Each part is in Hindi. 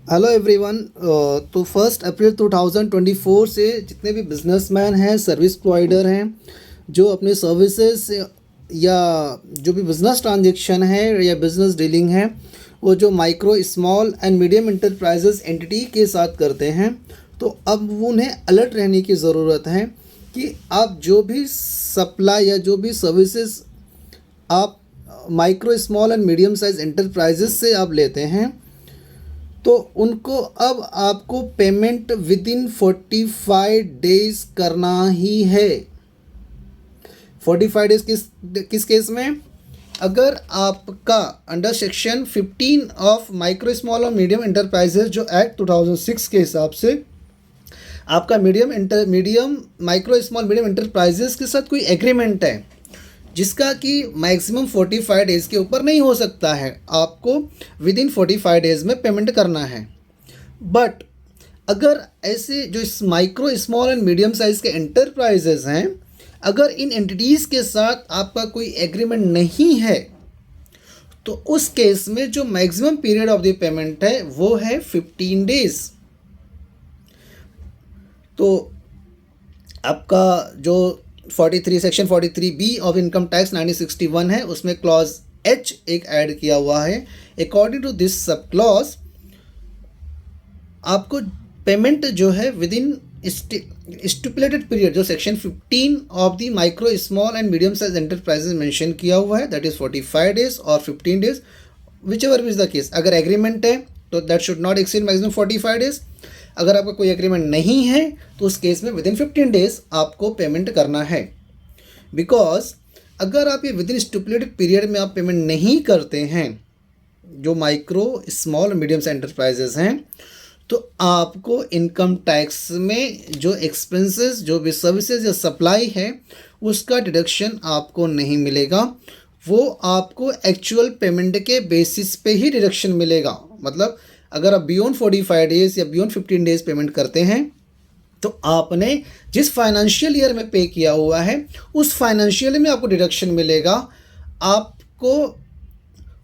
Hello everyone. तो 1 अप्रैल 2024 से जितने भी बिजनेसमैन हैं, सर्विस प्रोवाइडर हैं, जो अपने सर्विसेज या जो भी बिज़नेस ट्रांजेक्शन है या बिज़नेस डीलिंग है, वो जो micro small and medium enterprises entity के साथ करते हैं, तो अब उन्हें अलर्ट रहने की ज़रूरत है कि आप जो भी सप्लाई या जो भी सर्विसेज आप micro small and medium size enterprises से आप लेते हैं, तो उनको अब आपको पेमेंट विद इन 45 डेज करना ही है। 45 डेज किस केस में? अगर आपका under section 15 of micro small और मीडियम एंटरप्राइजेज जो एक्ट 2006 के हिसाब से आपका medium micro small medium enterprises के साथ कोई एग्रीमेंट है जिसका कि मैक्सिमम 45 डेज़ के ऊपर नहीं हो सकता है, आपको विद इन 45 डेज़ में पेमेंट करना है। बट अगर ऐसे जो इस micro small and medium size के एंटरप्राइजेज़ हैं, अगर इन एंटिटीज़ के साथ आपका कोई एग्रीमेंट नहीं है, तो उस केस में जो maximum period of the payment है वो है 15 डेज़। तो आपका जो 43 section 43B of income tax 1961 है, उसमें क्लॉज H एक ऐड किया हुआ है। According to this sub clause आपको पेमेंट जो है विद इन स्टिपुलेटेड पीरियड, जो section 15 of the micro small and medium size enterprises mention किया हुआ है, दैट इज़ 45 डेज और 15 days, whichever is the case. अगर एग्रीमेंट है तो that should not exceed maximum 45 days. अगर आपका कोई एग्रीमेंट नहीं है तो उस केस में विद इन 15 डेज आपको पेमेंट करना है। बिकॉज अगर आप ये विद इन स्टिपुलेटेड पीरियड में आप पेमेंट नहीं करते हैं, जो माइक्रो स्मॉल मीडियम एंटरप्राइजेज हैं, तो आपको इनकम टैक्स में जो एक्सपेंसेस, जो भी सर्विसेज या सप्लाई है, उसका डिडक्शन आपको नहीं मिलेगा। वो आपको एक्चुअल पेमेंट के बेसिस पे ही डिडक्शन मिलेगा। मतलब अगर आप बियॉन्ड 45 डेज़ या बियॉन्ड 15 डेज़ पेमेंट करते हैं, तो आपने जिस फाइनेंशियल ईयर में पे किया हुआ है उस फाइनेंशियल में आपको डिडक्शन मिलेगा। आपको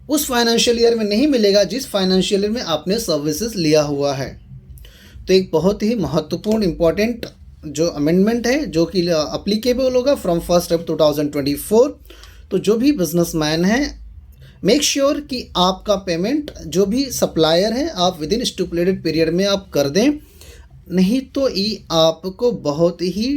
उस फाइनेंशियल ईयर में नहीं मिलेगा जिस फाइनेंशियल ईयर में आपने सर्विसेज लिया हुआ है। तो एक बहुत ही महत्वपूर्ण इम्पॉर्टेंट जो अमेंडमेंट है, जो कि अप्लीकेबल होगा फ्रॉम 1 अप्रैल 2024। तो जो भी बिजनेसमैन हैं, मेक श्योर कि आपका पेमेंट जो भी सप्लायर है आप विद इन स्टिपुलेटेड पीरियड में आप कर दें, नहीं तो ये आपको बहुत ही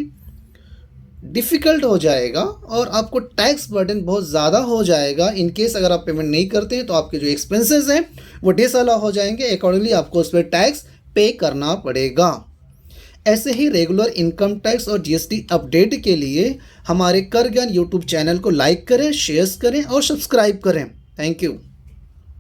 डिफ़िकल्ट हो जाएगा और आपको टैक्स बर्डन बहुत ज़्यादा हो जाएगा। इन केस अगर आप पेमेंट नहीं करते हैं तो आपके जो एक्सपेंसेस हैं वो डिसअलाउ हो जाएंगे, अकॉर्डिंगली आपको उस पर टैक्स पे करना पड़ेगा। ऐसे ही रेगुलर इनकम टैक्स और जीएसटी अपडेट के लिए हमारे कर ज्ञान यूट्यूब चैनल को लाइक करें, शेयर करें और सब्सक्राइब करें। Thank you.